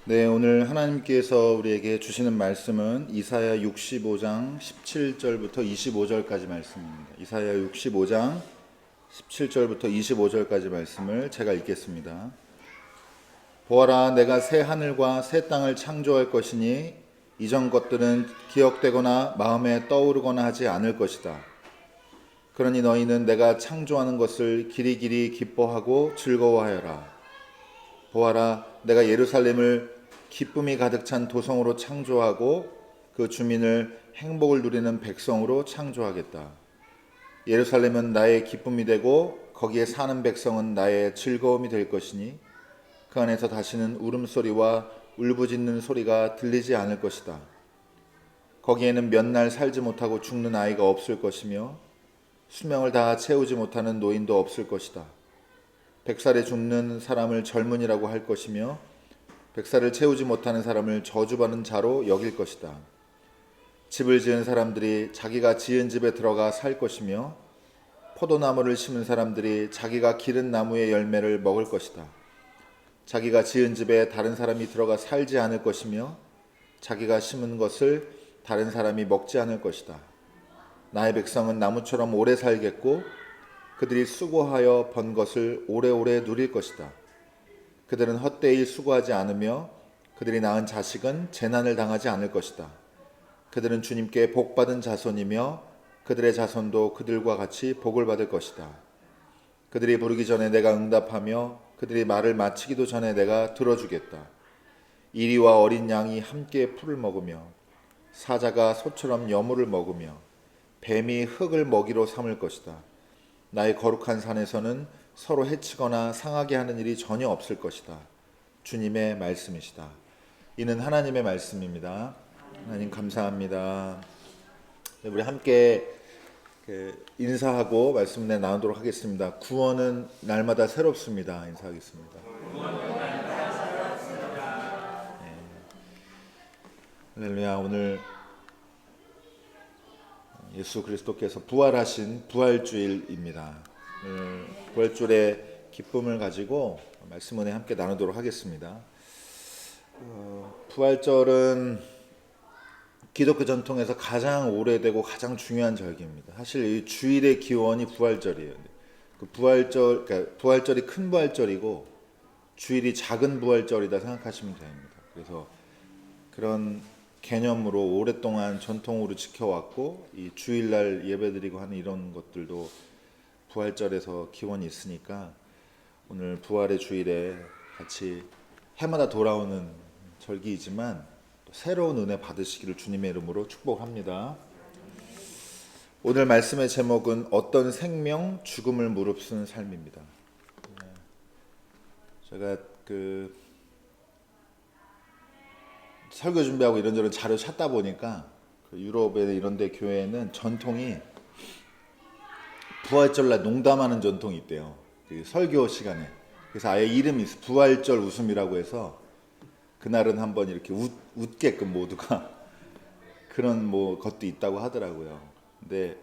네, 오늘 하나님께서 우리에게 주시는 말씀은 이사야 65장 17절부터 25절까지 말씀입니다. 이사야 65장 17절부터 25절까지 말씀을 제가 읽겠습니다. 보아라, 내가 새 하늘과 새 땅을 창조할 것이니 이전 것들은 기억되거나 마음에 떠오르거나 하지 않을 것이다. 그러니 너희는 내가 창조하는 것을 길이길이 기뻐하고 즐거워하여라. 보아라, 내가 예루살렘을 기쁨이 가득 찬 도성으로 창조하고 그 주민을 행복을 누리는 백성으로 창조하겠다. 예루살렘은 나의 기쁨이 되고 거기에 사는 백성은 나의 즐거움이 될 것이니 그 안에서 다시는 울음소리와 울부짖는 소리가 들리지 않을 것이다. 거기에는 몇 날 살지 못하고 죽는 아이가 없을 것이며 수명을 다 채우지 못하는 노인도 없을 것이다. 100살에 죽는 사람을 젊은이라고 할 것이며 100살을 채우지 못하는 사람을 저주받는 자로 여길 것이다. 집을 지은 사람들이 자기가 지은 집에 들어가 살 것이며 포도나무를 심은 사람들이 자기가 기른 나무의 열매를 먹을 것이다. 자기가 지은 집에 다른 사람이 들어가 살지 않을 것이며 자기가 심은 것을 다른 사람이 먹지 않을 것이다. 나의 백성은 나무처럼 오래 살겠고 그들이 수고하여 번 것을 오래오래 누릴 것이다. 그들은 헛되이 수고하지 않으며 그들이 낳은 자식은 재난을 당하지 않을 것이다. 그들은 주님께 복받은 자손이며 그들의 자손도 그들과 같이 복을 받을 것이다. 그들이 부르기 전에 내가 응답하며 그들이 말을 마치기도 전에 내가 들어주겠다. 이리와 어린 양이 함께 풀을 먹으며 사자가 소처럼 여물을 먹으며 뱀이 흙을 먹이로 삼을 것이다. 나의 거룩한 산에서는 서로 해치거나 상하게 하는 일이 전혀 없을 것이다. 주님의 말씀이시다. 이는 하나님의 말씀입니다. 하나님 감사합니다. 우리 함께 인사하고 말씀을 나누도록 하겠습니다. 구원은 날마다 새롭습니다. 인사하겠습니다. 네. 할렐루야. 오늘 예수 그리스도께서 부활하신 부활주일입니다. 부활주일의 기쁨을 가지고 말씀 은혜 함께 나누도록 하겠습니다. 부활절은 기독교 전통에서 가장 오래되고 가장 중요한 절기입니다. 사실 이 주일의 기원이 부활절이에요. 그 부활절이 큰 부활절이고 주일이 작은 부활절이다 생각하시면 됩니다. 그래서 그런 개념으로 오랫동안 전통으로 지켜왔고 이 주일날 예배드리고 하는 이런 것들도 부활절에서 기원이 있으니까 오늘 부활의 주일에 같이 해마다 돌아오는 절기이지만 또 새로운 은혜 받으시기를 주님의 이름으로 축복합니다. 오늘 말씀의 제목은 어떤 생명, 죽음을 무릅쓴 삶입니다. 제가 설교 준비하고 이런저런 자료 찾다 보니까 유럽의 이런 데 교회에는 전통이 부활절날 농담하는 전통이 있대요. 그 설교 시간에. 그래서 아예 이름이 있어요. 부활절 웃음이라고 해서 그날은 한번 이렇게 웃게끔 모두가 그런 것도 있다고 하더라고요. 근데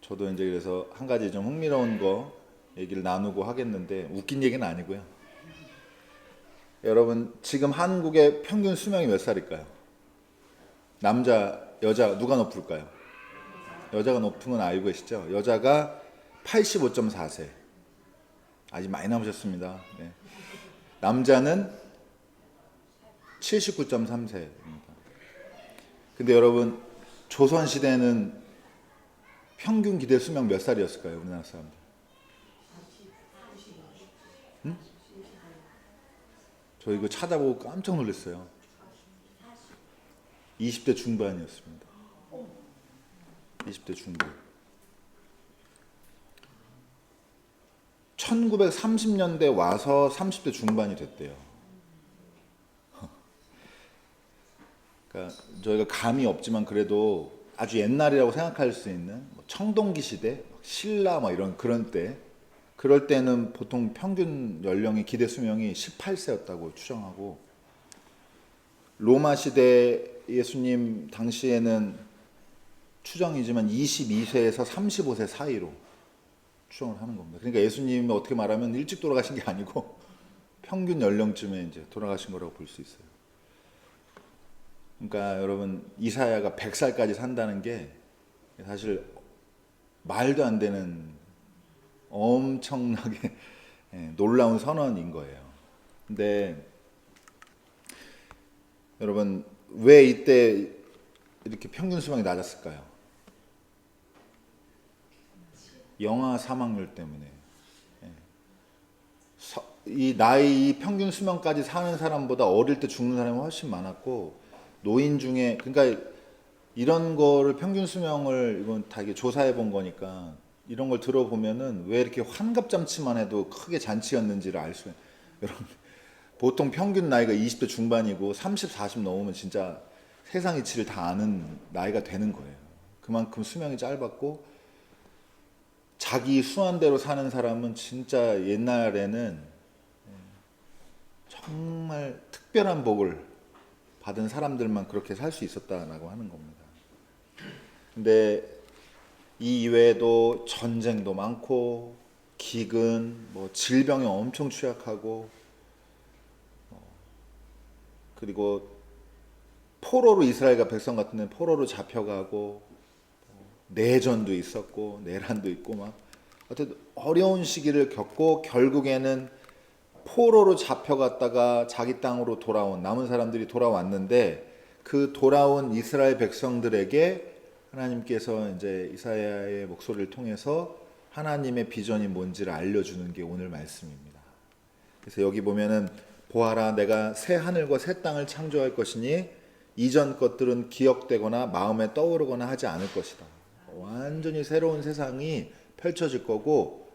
저도 이제 그래서 한 가지 좀 흥미로운 거 얘기를 나누고 하겠는데 웃긴 얘기는 아니고요. 여러분 지금 한국의 평균 수명이 몇 살일까요? 남자, 여자 누가 높을까요? 여자가 높은 건 알고 계시죠? 여자가 85.4세. 아직 많이 남으셨습니다. 네. 남자는 79.3세입니다. 근데 여러분 조선시대는 평균 기대 수명 몇 살이었을까요? 우리나라 사람들. 응? 저 이거 찾아보고 깜짝 놀랐어요. 20대 중반이었습니다. 20대 중반. 1930년대 와서 30대 중반이 됐대요. 그러니까 저희가 감이 없지만 그래도 아주 옛날이라고 생각할 수 있는 청동기 시대, 신라 이런 그런 때, 그럴 때는 보통 평균 연령의 기대 수명이 18세였다고 추정하고, 로마 시대 예수님 당시에는 추정이지만 22세에서 35세 사이로 추정을 하는 겁니다. 그러니까 예수님이 어떻게 말하면 일찍 돌아가신 게 아니고 평균 연령쯤에 이제 돌아가신 거라고 볼 수 있어요. 그러니까 여러분 이사야가 100살까지 산다는 게 사실 말도 안 되는 엄청나게 놀라운 선언인 거예요. 근데 여러분 왜 이때 이렇게 평균 수명이 낮았을까요? 영아 사망률 때문에. 이 나이 평균 수명까지 사는 사람보다 어릴 때 죽는 사람이 훨씬 많았고, 노인 중에 그러니까 이런 거를 평균 수명을 이건 다 이게 조사해 본 거니까 이런 걸 들어보면은 왜 이렇게 환갑잔치만 해도 크게 잔치였는지를 알 수. 여러분 보통 평균 나이가 20대 중반이고 30, 40 넘으면 진짜 세상 이치를 다 아는 나이가 되는 거예요. 그만큼 수명이 짧았고 자기 수완대로 사는 사람은 진짜 옛날에는 정말 특별한 복을 받은 사람들만 그렇게 살 수 있었다라고 하는 겁니다. 근데 이 이외에도 전쟁도 많고 기근, 뭐 질병에 엄청 취약하고 그리고 포로로 이스라엘과 백성 같은 데는 포로로 잡혀가고 내전도 있었고 내란도 있고 막 어쨌든 어려운 시기를 겪고 결국에는 포로로 잡혀갔다가 자기 땅으로 돌아온 남은 사람들이 돌아왔는데 그 돌아온 이스라엘 백성들에게 하나님께서 이제 이사야의 목소리를 통해서 하나님의 비전이 뭔지를 알려주는 게 오늘 말씀입니다. 그래서 여기 보면은 보아라 내가 새 하늘과 새 땅을 창조할 것이니 이전 것들은 기억되거나 마음에 떠오르거나 하지 않을 것이다. 완전히 새로운 세상이 펼쳐질 거고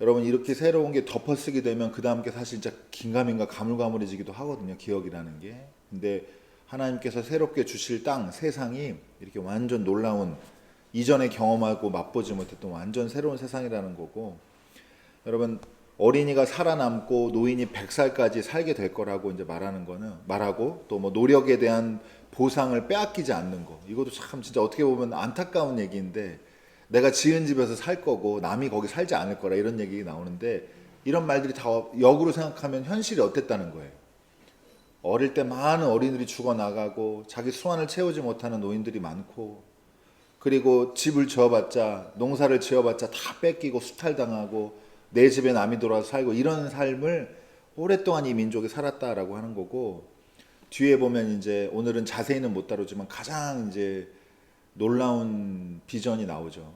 여러분 이렇게 새로운 게 덮어쓰게 되면 그 다음 게 사실 진짜 긴가민가 가물가물해지기도 하거든요. 기억이라는 게. 근데 하나님께서 새롭게 주실 땅, 세상이 이렇게 완전 놀라운 이전에 경험하고 맛보지 못했던 완전 새로운 세상이라는 거고 여러분 어린이가 살아남고 노인이 100살까지 살게 될 거라고 이제 말하는 거는 말하고 또 뭐 노력에 대한 보상을 빼앗기지 않는 거 이것도 참 진짜 어떻게 보면 안타까운 얘기인데 내가 지은 집에서 살 거고 남이 거기 살지 않을 거라 이런 얘기 나오는데 이런 말들이 다 역으로 생각하면 현실이 어땠다는 거예요. 어릴 때 많은 어린이들이 죽어나가고 자기 수완을 채우지 못하는 노인들이 많고 그리고 집을 지어봤자 농사를 지어봤자 다 뺏기고 수탈당하고 내 집에 남이 돌아서 살고 이런 삶을 오랫동안 이 민족이 살았다라고 하는 거고 뒤에 보면 이제 오늘은 자세히는 못 다루지만 가장 이제 놀라운 비전이 나오죠.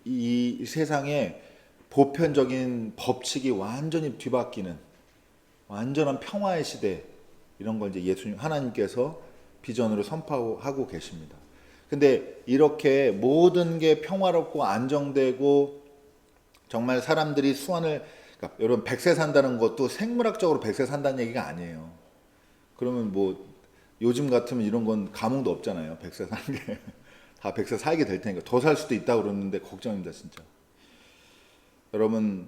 이 세상에 보편적인 법칙이 완전히 뒤바뀌는 완전한 평화의 시대 이런 걸 이제 예수님 하나님께서 비전으로 선포하고 계십니다. 근데 이렇게 모든 게 평화롭고 안정되고 정말 사람들이 수완을 그러니까 여러분 100세 산다는 것도 생물학적으로 100세 산다는 얘기가 아니에요. 그러면 뭐 요즘 같으면 이런 건 감흥도 없잖아요. 100세 사는 게. 다 100세 살게 될 테니까 더 살 수도 있다고 그러는데 걱정입니다 진짜. 여러분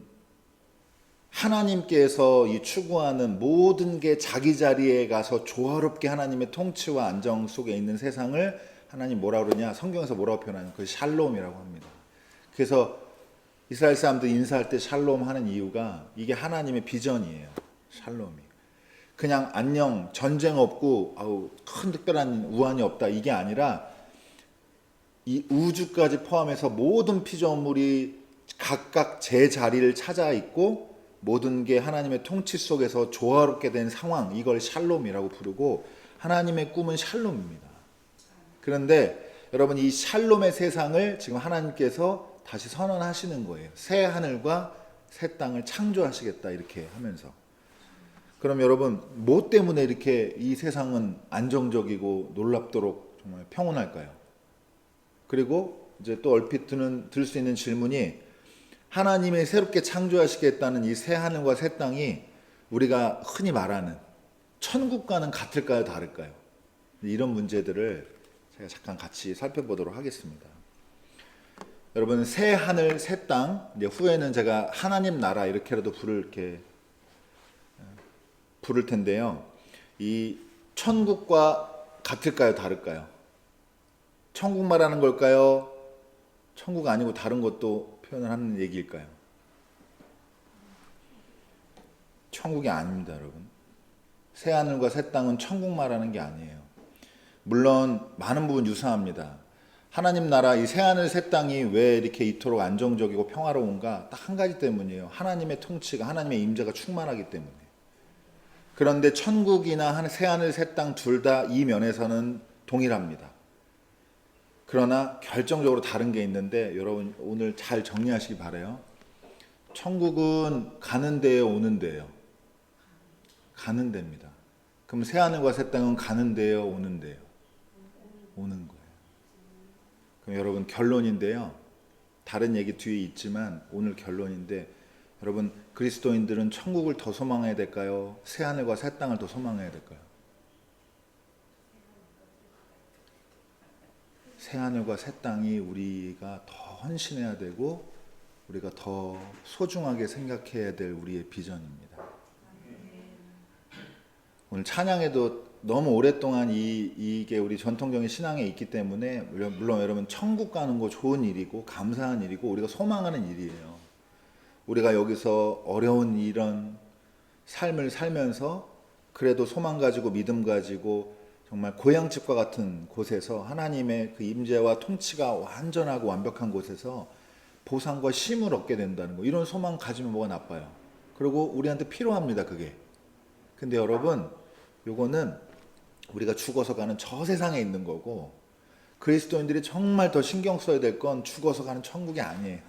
하나님께서 이 추구하는 모든 게 자기 자리에 가서 조화롭게 하나님의 통치와 안정 속에 있는 세상을 하나님 뭐라 그러냐 성경에서 뭐라고 표현하냐 그 샬롬이라고 합니다. 그래서 이스라엘 사람들 인사할 때 샬롬 하는 이유가 이게 하나님의 비전이에요. 샬롬이 그냥 안녕 전쟁 없고 아우 큰 특별한 우환이 없다 이게 아니라 이 우주까지 포함해서 모든 피조물이 각각 제 자리를 찾아 있고 모든 게 하나님의 통치 속에서 조화롭게 된 상황 이걸 샬롬이라고 부르고 하나님의 꿈은 샬롬입니다. 그런데 여러분 이 샬롬의 세상을 지금 하나님께서 다시 선언하시는 거예요. 새 하늘과 새 땅을 창조하시겠다 이렇게 하면서 그럼 여러분 뭐 때문에 이렇게 이 세상은 안정적이고 놀랍도록 정말 평온할까요? 그리고 이제 또 얼핏 들 수 있는 질문이 하나님이 새롭게 창조하시겠다는 이 새 하늘과 새 땅이 우리가 흔히 말하는 천국과는 같을까요, 다를까요? 이런 문제들을 제가 잠깐 같이 살펴보도록 하겠습니다. 여러분 새 하늘, 새 땅, 이제 후에는 제가 하나님 나라 이렇게라도 부를 텐데요. 이 천국과 같을까요, 다를까요? 천국 말하는 걸까요? 천국 아니고 다른 것도 표현을 하는 얘기일까요? 천국이 아닙니다, 여러분. 새하늘과 새 땅은 천국 말하는 게 아니에요. 물론 많은 부분 유사합니다. 하나님 나라 이 새하늘 새 땅이 왜 이렇게 이토록 안정적이고 평화로운가? 딱 한 가지 때문이에요. 하나님의 통치가, 하나님의 임재가 충만하기 때문에. 그런데 천국이나 새하늘 새 땅 둘 다 이 면에서는 동일합니다. 그러나 결정적으로 다른 게 있는데 여러분 오늘 잘 정리하시기 바라요. 천국은 가는 데예요, 오는 데예요? 가는 데입니다. 그럼 새하늘과 새 땅은 가는 데예요, 오는 데예요? 오는 거예요. 그럼 여러분 결론인데요. 다른 얘기 뒤에 있지만 오늘 결론인데, 여러분 그리스도인들은 천국을 더 소망해야 될까요? 새하늘과 새 땅을 더 소망해야 될까요? 새하늘과 새 땅이 우리가 더 헌신해야 되고 우리가 더 소중하게 생각해야 될 우리의 비전입니다. 오늘 찬양에도 너무 오랫동안 이게 우리 전통적인 신앙에 있기 때문에, 물론 여러분 천국 가는 거 좋은 일이고 감사한 일이고 우리가 소망하는 일이에요. 우리가 여기서 어려운 이런 삶을 살면서 그래도 소망 가지고 믿음 가지고 정말 고향집과 같은 곳에서 하나님의 그 임재와 통치가 완전하고 완벽한 곳에서 보상과 쉼을 얻게 된다는 거, 이런 소망 가지면 뭐가 나빠요. 그리고 우리한테 필요합니다, 그게. 근데 여러분 요거는 우리가 죽어서 가는 저 세상에 있는 거고, 그리스도인들이 정말 더 신경 써야 될 건 죽어서 가는 천국이 아니에요.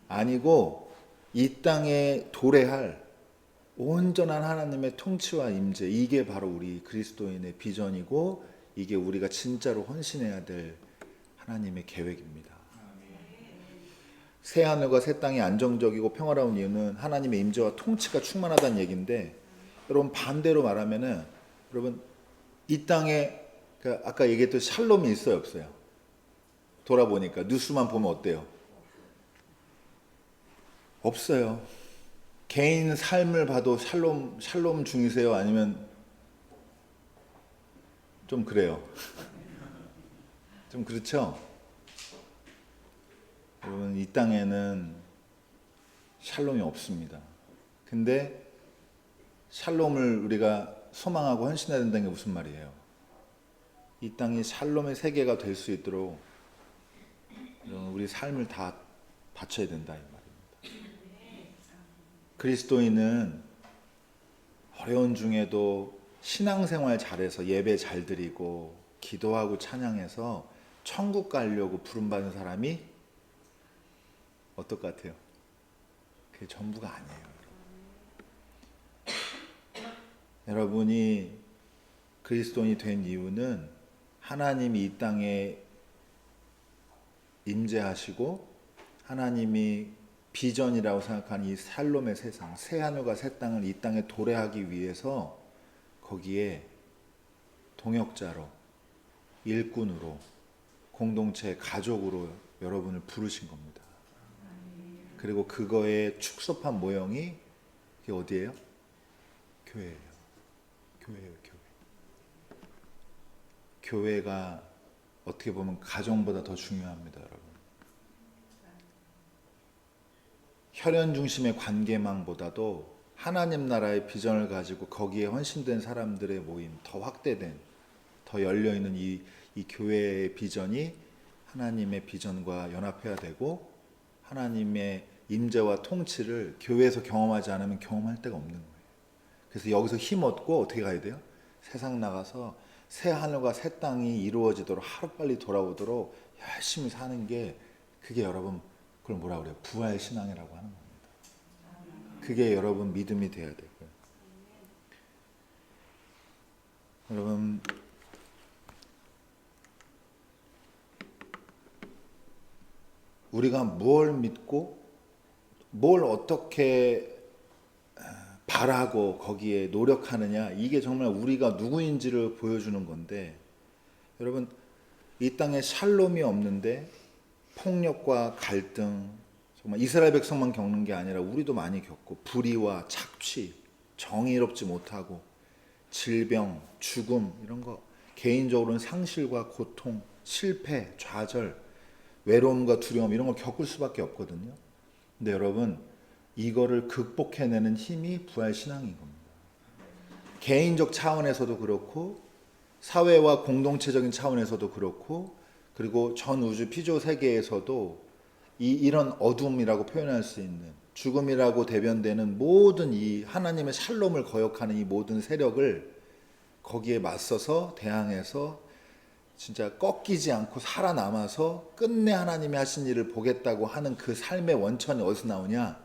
아니고 이 땅에 도래할 온전한 하나님의 통치와 임재, 이게 바로 우리 그리스도인의 비전이고 이게 우리가 진짜로 헌신해야 될 하나님의 계획입니다. 새하늘과 새 땅이 안정적이고 평화로운 이유는 하나님의 임재와 통치가 충만하다는 얘기인데, 여러분 반대로 말하면은 여러분 이 땅에 아까 얘기했던 샬롬이 있어요, 없어요? 돌아보니까 뉴스만 보면 어때요? 없어요. 개인 삶을 봐도 샬롬 중이세요? 아니면 좀 그래요? 좀 그렇죠? 여러분 이 땅에는 샬롬이 없습니다. 근데 샬롬을 우리가 소망하고 헌신해야 된다는 게 무슨 말이에요? 이 땅이 샬롬의 세계가 될 수 있도록 우리 삶을 다 바쳐야 된다 이 말입니다. 그리스도인은 어려운 중에도 신앙생활 잘해서 예배 잘 드리고 기도하고 찬양해서 천국 가려고 부름받은 사람이 어떨 것 같아요? 그게 전부가 아니에요. 여러분이 그리스도인이 된 이유는 하나님이 이 땅에 임재하시고 하나님이 비전이라고 생각하는 이 샬롬의 세상, 새하늘과 새 땅을 이 땅에 도래하기 위해서 거기에 동역자로, 일꾼으로, 공동체, 가족으로 여러분을 부르신 겁니다. 그리고 그거의 축소판 모형이 그게 어디예요? 교회예요. 교회예요, 교회. 교회가 어떻게 보면 가정보다 더 중요합니다, 여러분. 혈연 중심의 관계망보다도 하나님 나라의 비전을 가지고 거기에 헌신된 사람들의 모임, 더 확대된, 더 열려있는 이 교회의 비전이 하나님의 비전과 연합해야 되고, 하나님의 임재와 통치를 교회에서 경험하지 않으면 경험할 데가 없는 거예요. 그래서 여기서 힘 얻고 어떻게 가야 돼요? 세상 나가서 새 하늘과 새 땅이 이루어지도록, 하루빨리 돌아오도록 열심히 사는 게, 그게 여러분 그걸 뭐라 그래요? 부활 신앙이라고 하는 겁니다. 그게 여러분 믿음이 돼야 되고요. 여러분 우리가 뭘 믿고 뭘 어떻게 바라고 거기에 노력하느냐, 이게 정말 우리가 누구인지를 보여주는 건데, 여러분 이 땅에 샬롬이 없는데 폭력과 갈등, 정말 이스라엘 백성만 겪는 게 아니라 우리도 많이 겪고, 불의와 착취, 정의롭지 못하고 질병, 죽음, 이런 거, 개인적으로는 상실과 고통, 실패, 좌절, 외로움과 두려움, 이런 걸 겪을 수밖에 없거든요. 근데 여러분 이거를 극복해내는 힘이 부활신앙인 겁니다. 개인적 차원에서도 그렇고 사회와 공동체적인 차원에서도 그렇고 그리고 전 우주 피조 세계에서도 이런 어둠이라고 표현할 수 있는 죽음이라고 대변되는 모든 이 하나님의 샬롬을 거역하는 이 모든 세력을 거기에 맞서서 대항해서 진짜 꺾이지 않고 살아남아서 끝내 하나님이 하신 일을 보겠다고 하는 그 삶의 원천이 어디서 나오냐?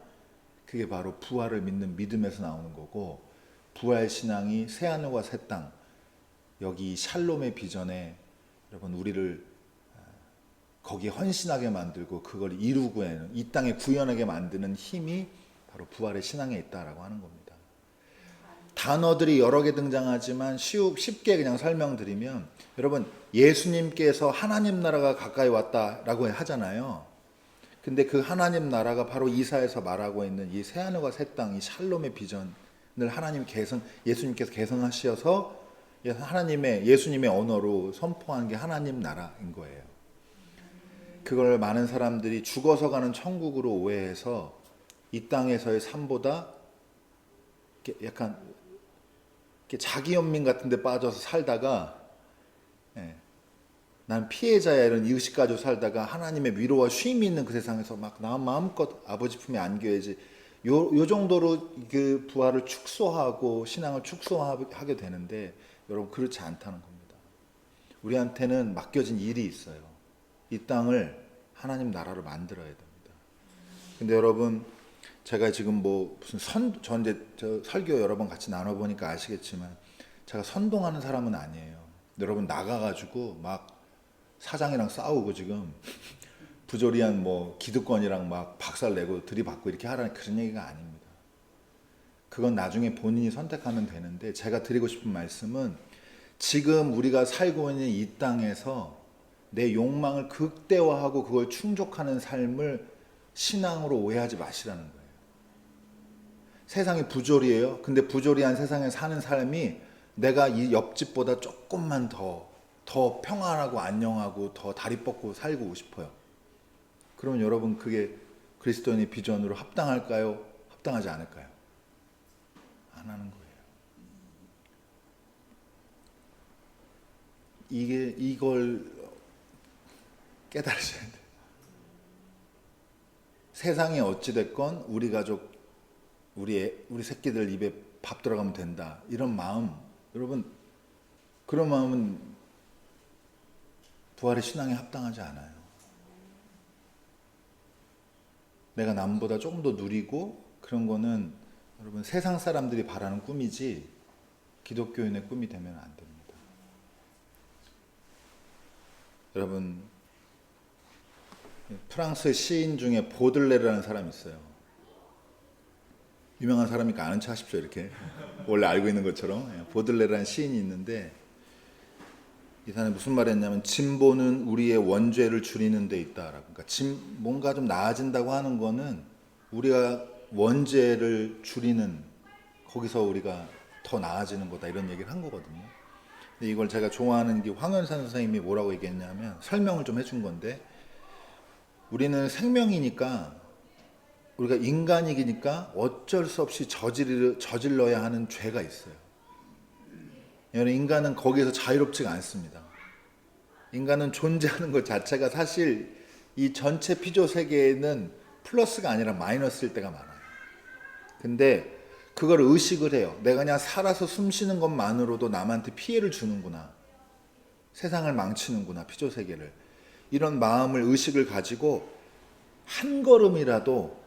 그게 바로 부활을 믿는 믿음에서 나오는 거고, 부활 신앙이 새 하늘과 새 땅, 여기 샬롬의 비전에 여러분 우리를 거기에 헌신하게 만들고 그걸 이루고 이 땅에 구현하게 만드는 힘이 바로 부활의 신앙에 있다라고 하는 겁니다. 단어들이 여러 개 등장하지만 쉽게 그냥 설명드리면, 여러분 예수님께서 하나님 나라가 가까이 왔다라고 하잖아요. 근데 그 하나님 나라가 바로 이사야에서 말하고 있는 이 새하늘과 새 땅, 이 샬롬의 비전을 예수님께서 개성하셔서 예수님의 언어로 선포한 게 하나님 나라인 거예요. 그걸 많은 사람들이 죽어서 가는 천국으로 오해해서 이 땅에서의 삶보다 약간 자기 연민 같은 데 빠져서 살다가 난 피해자야 이런 의식 가지고 살다가 하나님의 위로와 쉼이 있는 그 세상에서 막 나 마음껏 아버지 품에 안겨야지, 요 정도로 그 부활을 축소하고 신앙을 축소하게 되는데, 여러분 그렇지 않다는 겁니다. 우리한테는 맡겨진 일이 있어요. 이 땅을 하나님 나라로 만들어야 됩니다. 근데 여러분 제가 지금 무슨 저 설교 여러 번 같이 나눠보니까 아시겠지만 제가 선동하는 사람은 아니에요. 여러분 나가가지고 막 사장이랑 싸우고 지금 부조리한 기득권이랑 막 박살내고 들이받고 이렇게 하라는 그런 얘기가 아닙니다. 그건 나중에 본인이 선택하면 되는데, 제가 드리고 싶은 말씀은 지금 우리가 살고 있는 이 땅에서 내 욕망을 극대화하고 그걸 충족하는 삶을 신앙으로 오해하지 마시라는 거예요. 세상이 부조리해요. 근데 부조리한 세상에 사는 삶이 내가 이 옆집보다 조금만 더 평안하고 안녕하고 더 다리 뻗고 살고 싶어요. 그러면 여러분 그게 그리스도인의 비전으로 합당할까요? 합당하지 않을까요? 안 하는 거예요. 이걸 깨달으셔야 돼요. 세상에 어찌됐건 우리 가족, 우리 새끼들 입에 밥 들어가면 된다, 이런 마음, 여러분 그런 마음은 부활의 신앙에 합당하지 않아요. 내가 남보다 조금 더 누리고 그런 거는 여러분 세상 사람들이 바라는 꿈이지 기독교인의 꿈이 되면 안 됩니다. 여러분 프랑스 시인 중에 보들레르라는 사람이 있어요. 유명한 사람이니까 아는 척 하십시오. 이렇게 원래 알고 있는 것처럼. 보들레르라는 시인이 있는데, 이 사람이 무슨 말을 했냐면, 진보는 우리의 원죄를 줄이는 데 있다라고. 그러니까 뭔가 좀 나아진다고 하는 거는 우리가 원죄를 줄이는, 거기서 우리가 더 나아지는 거다, 이런 얘기를 한 거거든요. 근데 이걸 제가 좋아하는 게 황현산 선생님이 뭐라고 얘기했냐면, 설명을 좀 해준 건데, 우리는 생명이니까, 우리가 인간이니까 어쩔 수 없이 저질러야 하는 죄가 있어요. 인간은 거기에서 자유롭지가 않습니다. 인간은 존재하는 것 자체가 사실 이 전체 피조 세계에는 플러스가 아니라 마이너스일 때가 많아요. 근데 그걸 의식을 해요. 내가 그냥 살아서 숨 쉬는 것만으로도 남한테 피해를 주는구나, 세상을 망치는구나, 피조 세계를. 이런 마음을, 의식을 가지고 한 걸음이라도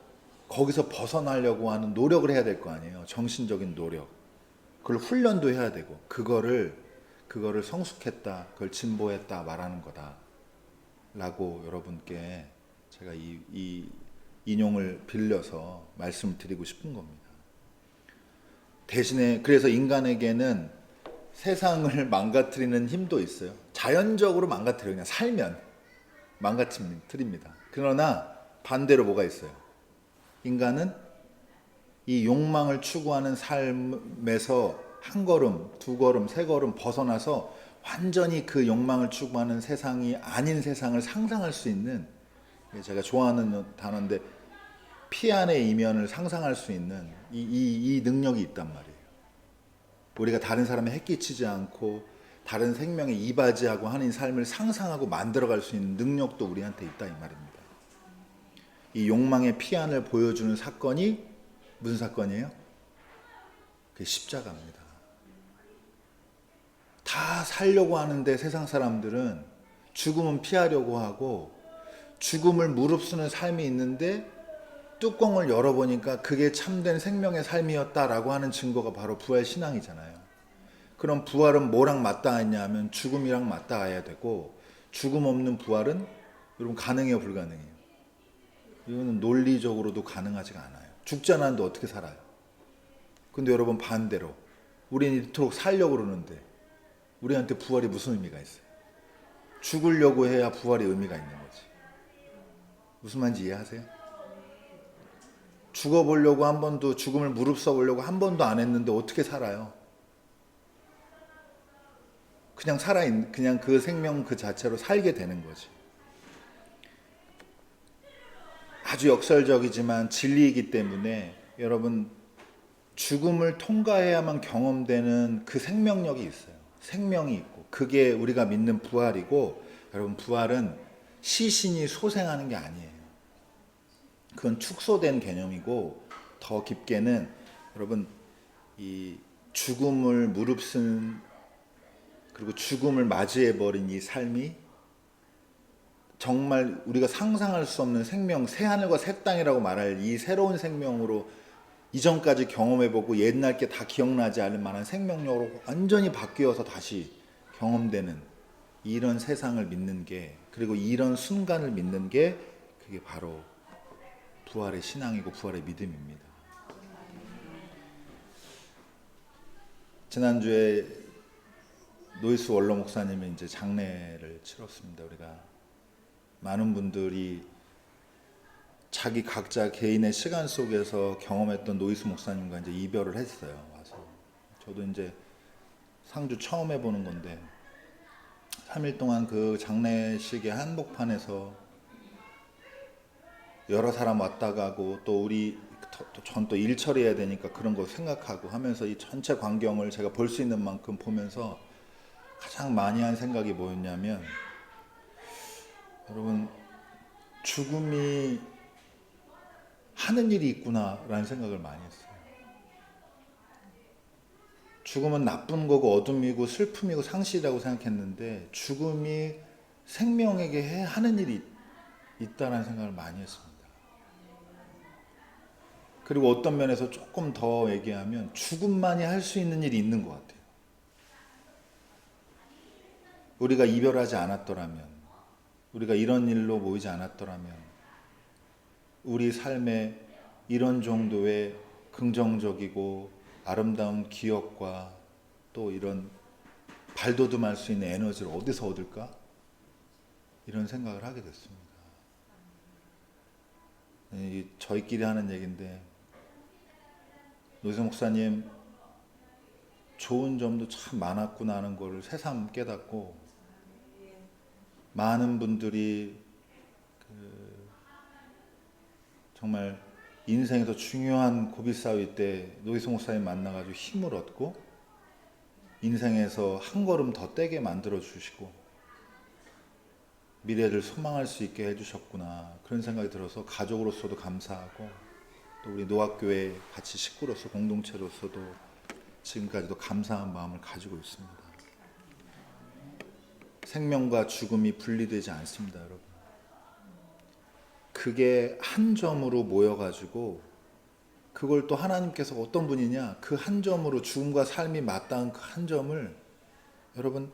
거기서 벗어나려고 하는 노력을 해야 될 거 아니에요. 정신적인 노력. 그걸 훈련도 해야 되고, 그거를 성숙했다, 그걸 진보했다 말하는 거다 라고 여러분께 제가 이 인용을 빌려서 말씀을 드리고 싶은 겁니다. 대신에 그래서 인간에게는 세상을 망가뜨리는 힘도 있어요. 자연적으로 망가뜨려요. 그냥 살면 망가뜨립니다. 그러나 반대로 뭐가 있어요? 인간은 이 욕망을 추구하는 삶에서 한 걸음, 두 걸음, 세 걸음 벗어나서 완전히 그 욕망을 추구하는 세상이 아닌 세상을 상상할 수 있는, 제가 좋아하는 단어인데 피안의 이면을 상상할 수 있는 이 능력이 있단 말이에요. 우리가 다른 사람에 해끼치지 않고 다른 생명에 이바지하고 하는 삶을 상상하고 만들어갈 수 있는 능력도 우리한테 있다 이 말입니다. 이 욕망의 피안을 보여주는 사건이 무슨 사건이에요? 그게 십자가입니다. 다 살려고 하는데 세상 사람들은 죽음은 피하려고 하고 죽음을 무릅쓰는 삶이 있는데 뚜껑을 열어보니까 그게 참된 생명의 삶이었다라고 하는 증거가 바로 부활 신앙이잖아요. 그럼 부활은 뭐랑 맞닿았냐 하면 죽음이랑 맞닿아야 되고, 죽음 없는 부활은 여러분 가능해요, 불가능해요? 이거는 논리적으로도 가능하지가 않아요. 죽지 않았는데 어떻게 살아요? 근데 여러분 반대로 우리는 이토록 살려고 그러는데 우리한테 부활이 무슨 의미가 있어요? 죽으려고 해야 부활의 의미가 있는 거지. 무슨 말인지 이해하세요? 죽어보려고 한 번도, 죽음을 무릅써 보려고 한 번도 안 했는데 어떻게 살아요? 그냥 그 생명 그 자체로 살게 되는 거지. 아주 역설적이지만 진리이기 때문에 여러분, 죽음을 통과해야만 경험되는 그 생명력이 있어요. 생명이 있고 그게 우리가 믿는 부활이고, 여러분 부활은 시신이 소생하는 게 아니에요. 그건 축소된 개념이고, 더 깊게는 여러분 이 죽음을 무릅쓴, 그리고 죽음을 맞이해버린 이 삶이 정말 우리가 상상할 수 없는 생명, 새하늘과 새 땅이라고 말할 이 새로운 생명으로 이전까지 경험해보고 옛날 게 다 기억나지 않을 만한 생명력으로 완전히 바뀌어서 다시 경험되는 이런 세상을 믿는 게, 그리고 이런 순간을 믿는 게, 그게 바로 부활의 신앙이고 부활의 믿음입니다. 지난주에 노이스 원로 목사님이 이제 장례를 치렀습니다. 우리가 많은 분들이 자기 각자 개인의 시간 속에서 경험했던 노이스 목사님과 이제 이별을 했어요. 와서 저도 이제 상주 처음 해보는 건데 3일 동안 그 장례식의 한복판에서 여러 사람 왔다 가고, 또 전 또 일 처리해야 되니까 그런 거 생각하고 하면서 이 전체 광경을 제가 볼 수 있는 만큼 보면서 가장 많이 한 생각이 뭐였냐면, 여러분 죽음이 하는 일이 있구나라는 생각을 많이 했어요. 죽음은 나쁜 거고 어둠이고 슬픔이고 상실이라고 생각했는데, 죽음이 생명에게 하는 일이 있다는 생각을 많이 했습니다. 그리고 어떤 면에서 조금 더 얘기하면 죽음만이 할 수 있는 일이 있는 것 같아요. 우리가 이별하지 않았더라면, 우리가 이런 일로 모이지 않았더라면 우리 삶에 이런 정도의 긍정적이고 아름다운 기억과 또 이런 발돋움할 수 있는 에너지를 어디서 얻을까? 이런 생각을 하게 됐습니다. 저희끼리 하는 얘기인데, 노희서 목사님 좋은 점도 참 많았구나 하는 거를 새삼 깨닫고, 많은 분들이 정말 인생에서 중요한 고비싸울 때 노희서 목사님 만나가지고 힘을 얻고 인생에서 한 걸음 더 떼게 만들어 주시고 미래를 소망할 수 있게 해주셨구나, 그런 생각이 들어서 가족으로서도 감사하고, 또 우리 노학교의 같이 식구로서 공동체로서도 지금까지도 감사한 마음을 가지고 있습니다. 생명과 죽음이 분리되지 않습니다, 여러분. 그게 한 점으로 모여가지고, 그걸 또 하나님께서 어떤 분이냐, 그 한 점으로 죽음과 삶이 맞닿은 그 한 점을, 여러분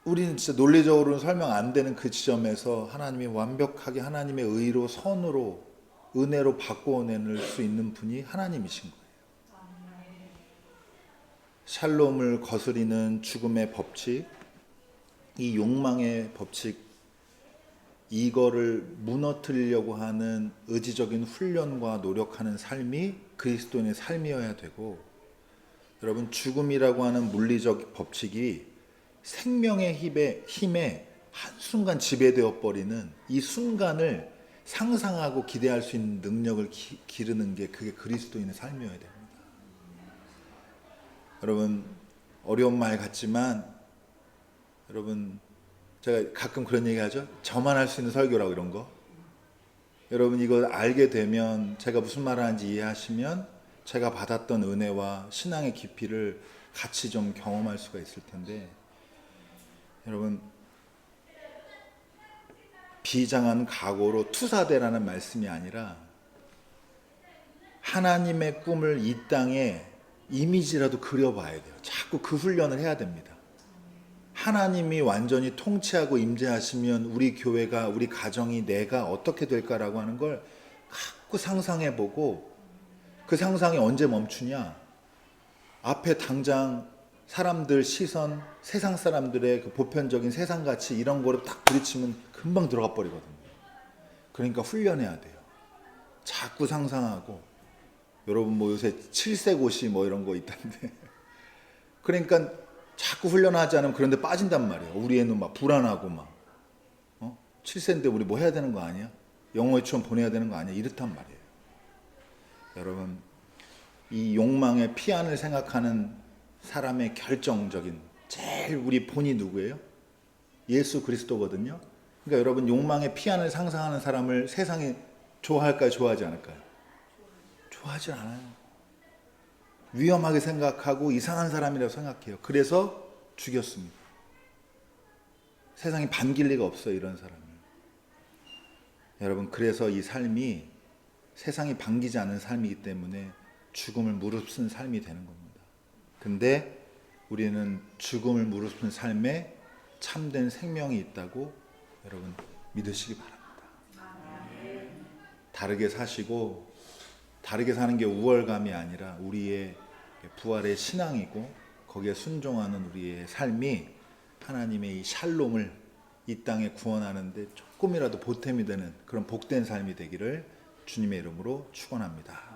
우리는 진짜 논리적으로는 설명 안 되는 그 지점에서 하나님이 완벽하게 하나님의 의로, 선으로, 은혜로 바꿔낼 수 있는 분이 하나님이신 거예요. 샬롬을 거스리는 죽음의 법칙, 이 욕망의 법칙, 이거를 무너뜨리려고 하는 의지적인 훈련과 노력하는 삶이 그리스도인의 삶이어야 되고, 여러분 죽음이라고 하는 물리적 법칙이 생명의 힘에 한순간 지배되어 버리는 이 순간을 상상하고 기대할 수 있는 능력을 기르는 게 그게 그리스도인의 삶이어야 됩니다. 여러분 어려운 말 같지만 여러분 제가 가끔 그런 얘기 하죠. 저만 할 수 있는 설교라고 이런 거. 여러분 이거 알게 되면 제가 무슨 말을 하는지 이해하시면 제가 받았던 은혜와 신앙의 깊이를 같이 좀 경험할 수가 있을 텐데 여러분 비장한 각오로 투사대라는 말씀이 아니라 하나님의 꿈을 이 땅에 이미지라도 그려봐야 돼요. 자꾸 그 훈련을 해야 됩니다. 하나님이 완전히 통치하고 임재하시면 우리 교회가 우리 가정이 내가 어떻게 될까라고 하는 걸 자꾸 상상해보고 그 상상이 언제 멈추냐 앞에 당장 사람들 시선 세상 사람들의 그 보편적인 세상가치 이런 거를 딱 부딪히면 금방 들어가 버리거든요. 그러니까 훈련해야 돼요. 자꾸 상상하고 여러분 뭐 요새 칠색옷이 뭐 이런 거 있던데 그러니까 자꾸 훈련하지 않으면 그런 데 빠진단 말이에요. 우리 애는 막 불안하고 막 7세인데 우리 뭐 해야 되는 거 아니야? 영어 유치원 보내야 되는 거 아니야? 이렇단 말이에요. 여러분 이 욕망의 피안을 생각하는 사람의 결정적인 제일 우리 본이 누구예요? 예수 그리스도거든요. 그러니까 여러분 욕망의 피안을 상상하는 사람을 세상이 좋아할까요? 좋아하지 않을까요? 좋아하지 않아요. 위험하게 생각하고 이상한 사람이라고 생각해요. 그래서 죽였습니다. 세상이 반길 리가 없어요. 이런 사람을. 여러분 그래서 이 삶이 세상이 반기지 않는 삶이기 때문에 죽음을 무릅쓴 삶이 되는 겁니다. 근데 우리는 죽음을 무릅쓴 삶에 참된 생명이 있다고 여러분 믿으시기 바랍니다. 다르게 사시고 다르게 사는 게 우월감이 아니라 우리의 부활의 신앙이고 거기에 순종하는 우리의 삶이 하나님의 이 샬롬을 이 땅에 구원하는데 조금이라도 보탬이 되는 그런 복된 삶이 되기를 주님의 이름으로 축원합니다.